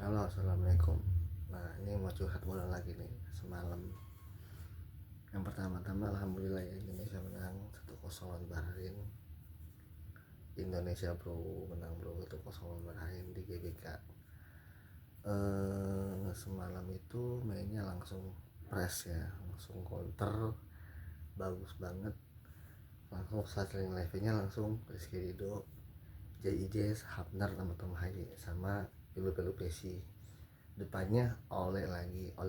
Halo, assalamualaikum. Nah, ini mau curhat bola lagi nih semalam. Yang pertama-tama, alhamdulillah ya, Indonesia menang 1-0 lawan Bahrain. Indonesia bro, menang bro 1-0 lawan Bahrain di GBK. Semalam itu mainnya langsung press ya, langsung counter, bagus banget. Langsung starting levelnya langsung Rizky Ridho, JIJS, Hafnar sama Tom Haye sama Pilu Pesi. Depannya oleh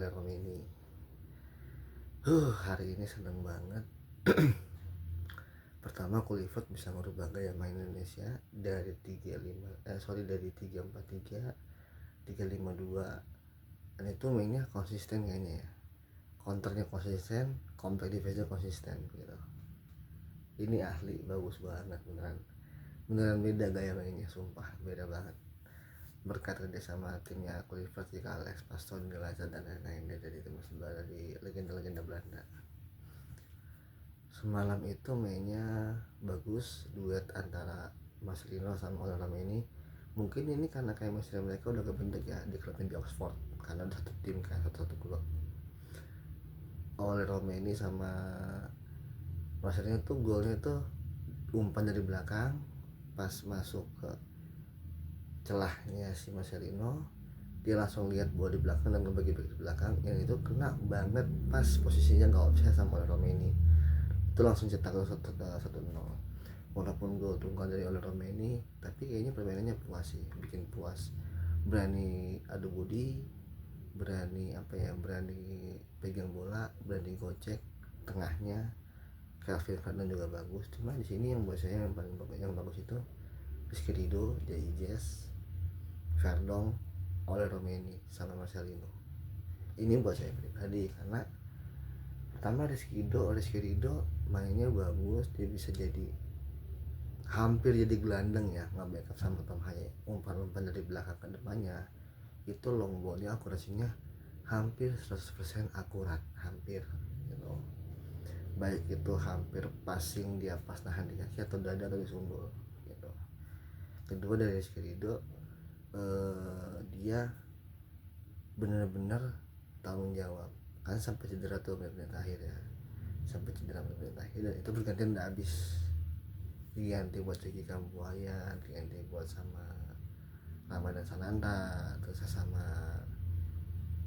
Romeni. Hari ini seneng banget. Pertama, Kulivert bisa merubah gaya main Indonesia dari 3-4-3, 3-5-2. Dan itu mainnya konsisten kayaknya ya. Counternya konsisten, compact defense konsisten gitu. Ini ahli, bagus banget beneran. Beneran beda gaya mainnya, sumpah beda banget. Berkat kerjasama timnya Kulivert, jika Alex Pastoor, Gelaza dan lain-lain dari tim sebelah dari legenda-legenda Belanda. Semalam itu mainnya bagus, duet antara Marcelino sama Olorama ini. Mungkin ini karena chemistry mereka udah kebentuk ya di klubnya di Oxford, karena udah satu tim kan, satu klub. Olorama ini sama Marcelino tuh golnya tuh umpan dari belakang, pas masuk ke celahnya si Marcelino, dia langsung lihat bola di belakang dan ngebagi-bagi di belakang, yang itu kena banget pas posisinya nggak offside sama Olorama ini. Itu langsung cetak 1-0. Walaupun gol tunggal dari oleh Romeni, tapi kayaknya permainannya puas sih, bikin puas. Berani adu budi, berani pegang bola, berani gocek tengahnya. Calvin Ferdinand juga bagus. Cuma di sini yang buat saya yang paling bagus itu Rizky Ridho, JIJS, Verdong, oleh Romeni sama Marcelino. Ini buat saya pribadi karena pertama Rizky Ridho mainnya bagus, dia bisa jadi hampir jadi gelandang ya, nggak backup sama Tom Haye. Umpan-umpan dari belakang ke depannya itu long ballnya akurasinya hampir 100% akurat, hampir gitu. Baik itu hampir passing, dia pas nahan di kaki atau dada atau di sundul gitu. Kedua dari Rizky Ridho, dia benar-benar tanggung jawab kan, sampai cedera tuh menit akhir ya, sampai cedera menit akhir, dan itu bergantian udah habis. Diganti buat Ricky Kambuaya, diganti buat sama Ramadan Sananta, terus sama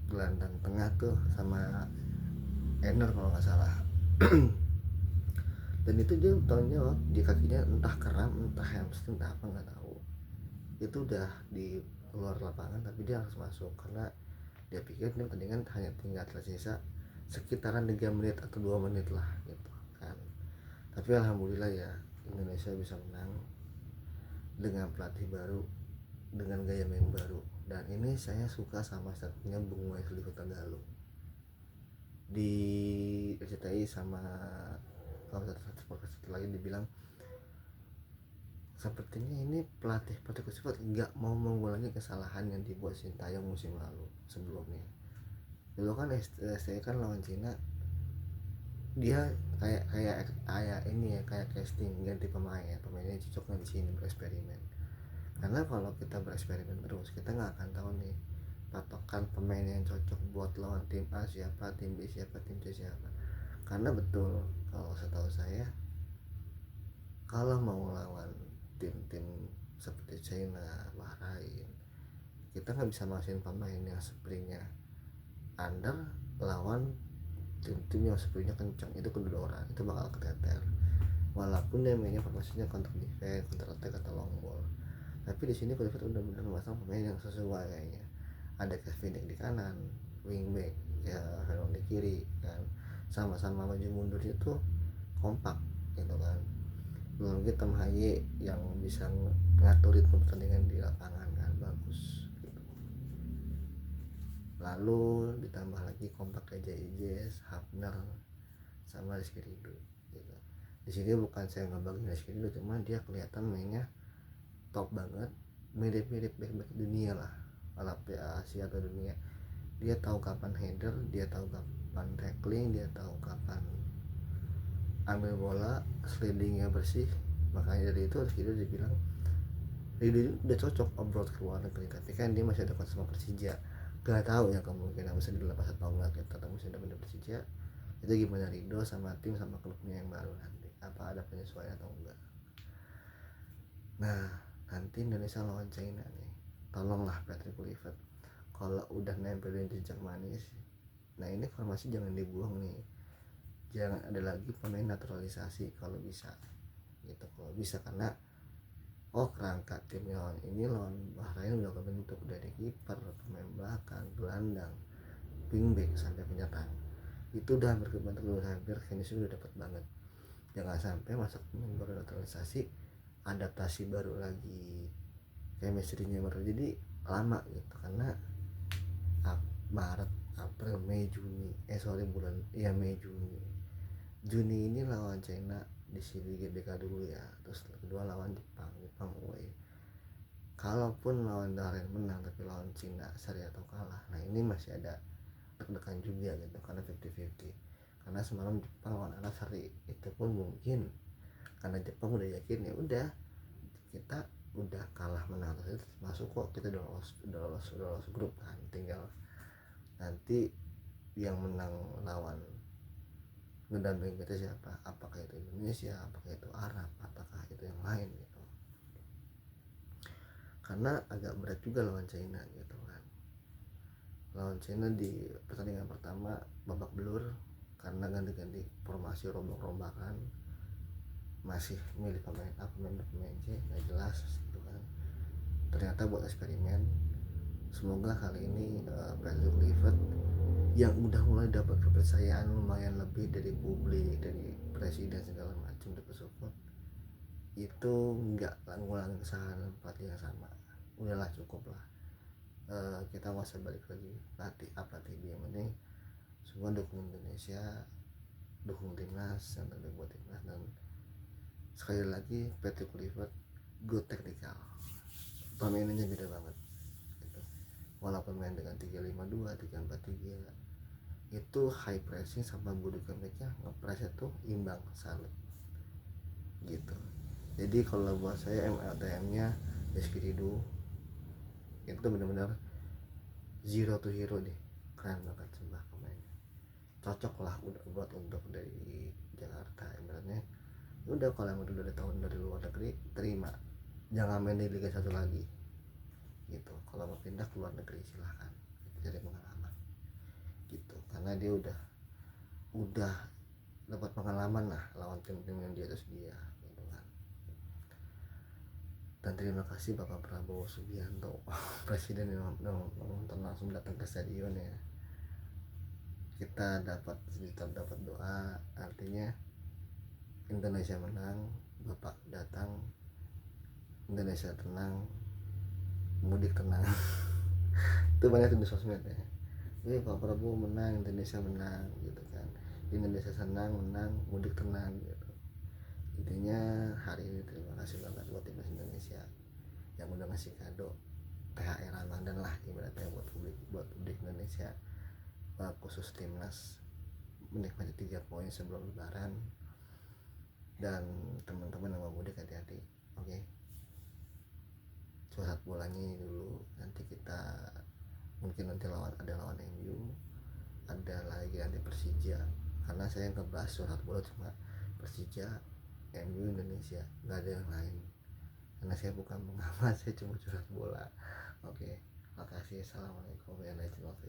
gelandang tengah tuh sama Enner kalau nggak salah. Dan itu dia tanggung jawab, di kakinya entah kram, entah hamstring, entah apa nggak tahu. Itu udah di luar lapangan tapi dia harus masuk karena dia pikir ini pertandingan hanya tinggal tersisa sekitaran 3 menit atau 2 menit lah gitu kan. Tapi alhamdulillah ya, Indonesia bisa menang dengan pelatih baru, dengan gaya main baru. Dan ini saya suka sama startnya Bung Wesley Hutagalung di RCTI, sama kalau satu lagi dibilang sepertinya ini pelatih tersebut nggak mau mengulangi kesalahan yang dibuat Sintayong musim lalu sebelumnya. Dulu kan STI kan lawan Cina, dia kayak ini ya, kayak casting ganti pemainnya cocoknya di sini bereksperimen. Karena kalau kita bereksperimen terus, kita nggak akan tahu nih patokan pemain yang cocok buat lawan tim A siapa, tim B siapa, tim C siapa. Karena betul, kalau setahu saya, kalau mau lawan tim-tim seperti China, Bahrain, kita nggak bisa masukin pemain yang sprintnya under lawan tim-tim yang sprintnya kencang. Itu kedua orang itu bakal keteter, walaupun dia mainnya formasinya counter defense, counter attack atau long ball. Tapi di sini Clifford benar-benar memasang pemain yang sesuai kayaknya. Ada Kevin di kanan, wingback ya, Heron di kiri kan, sama-sama maju mundur itu kompak gitu kan. Belum lagi Tom Haye yang bisa ngatur ritme pertandingan di lapangan kan, bagus gitu. Lalu ditambah lagi kompak kayak JIJS, Hafner sama Rizky Ridho gitu. Di sini bukan saya ngebanggain Rizky Ridho, cuma dia kelihatan mainnya top banget, mirip-mirip back dunia lah, ala Asia atau dunia. Dia tahu kapan header, dia tahu kapan tackling, dia tahu kapan ambil bola, slidingnya bersih. Makanya dari itu Rizky Ridho dibilang dia udah cocok abroad ke luar negeri, tapi kan dia masih dekat sama Persija. Gak tahu ya kemungkinan bisa dilepas atau enggak kita, tapi masih dekat Persija. Itu gimana Rido sama tim sama klubnya yang baru nanti, apa ada penyesuaian atau enggak. Nah nanti Indonesia lawan China nih, tolonglah Patrick Kluivert kalau udah nempelin jejak manis, nah ini formasi jangan dibuang nih, jangan ada lagi pemain naturalisasi kalau bisa gitu, kalau bisa. Karena kerangka tim lawan ini lawan Bahrain udah kebentuk dari kiper, pemain belakang, gelandang, wingback sampai penyerang, itu udah hampir kebentuk, udah hampir finishing udah dapat banget. Jangan sampai masuk pemain baru naturalisasi, adaptasi baru lagi, chemistry-nya baru jadi lama gitu. Karena Maret, April, Mei, Juni bulan Mei, Juni ini lawan China di sini GBK dulu ya, terus kedua lawan Jepang away. Kalaupun lawan Bahrain menang tapi lawan Cina seri atau kalah, nah ini masih ada deg-degan juga gitu, karena 50-50. Karena semalam Jepang lawan Arab seri, itu pun mungkin karena Jepang udah yakin ya udah kita udah kalah menang terus masuk kok, kita udah lolos grup kan, tinggal nanti yang menang lawan ngedampingin kita siapa, apakah itu Indonesia, apakah itu Arab, apakah itu yang lain gitu. Karena agak berat juga lawan China gitu kan. Lawan China di pertandingan pertama babak belur karena ganti-ganti formasi, rombak-rombakan, masih milih pemain A, pemain C, nggak jelas gitu kan. Ternyata buat eksperimen, semoga kali ini Patrick Kluivert yang udah mulai dapat kepercayaan lumayan lebih dari publik, dari presiden segala macam, dapat support, itu nggak ngulangin kesalahan pelatih yang sama. Udahlah cukup lah, kita nggak usah balik lagi pelatih dia. Yang penting semua dukung Indonesia, dukung timnas yang terbaik buat timnas. Dan sekali lagi Patrick Kluivert good technical, permainannya beda banget gitu. Walaupun main dengan 3-5-2, 3-4-3, itu high pressing sama body comebacknya ngepressnya tuh imbang, salut gitu. Jadi kalau buat saya MLTM nya Rizky Ridho itu benar-benar zero to hero deh, keren banget sumpah pemainnya, cocok lah udah buat untuk dari Jakarta. Ibaratnya udah kalau yang udah dari tahun dari luar negeri terima, jangan main di Liga 1 lagi gitu. Kalau mau pindah ke luar negeri silahkan, cari pengalaman gitu. Karena dia udah dapat pengalaman lah lawan tim-tim yang di atas dia gitu kan. Dan terima kasih Bapak Prabowo Subianto presiden yang nonton langsung datang ke stadion ya. Kita dapat doa, artinya Indonesia menang, Bapak datang, Indonesia tenang, mudik tenang. Itu banyak di sosmed ya, Pak Prabowo menang, Indonesia menang gitu kan, Indonesia senang, menang, mudik tenang gitu. Intinya hari ini terima kasih banget buat timnas Indonesia yang udah ngasih kado THR Ramadan lah ibaratnya buat publik Indonesia, khusus timnas menikmati 3 poin sebelum lebaran. Dan teman-teman yang mau mudik hati-hati, oke? Curhat bolanya dulu, nanti kita mungkin nanti ada lawan MU, ada lagi nanti Persija. Karena saya ngebahas curhat bola cuma Persija, MU, Indonesia, nggak ada yang lain. Karena saya bukan pengamat, saya cuma curhat bola. Oke, makasih. Assalamualaikum warahmatullahi wabarakatuh.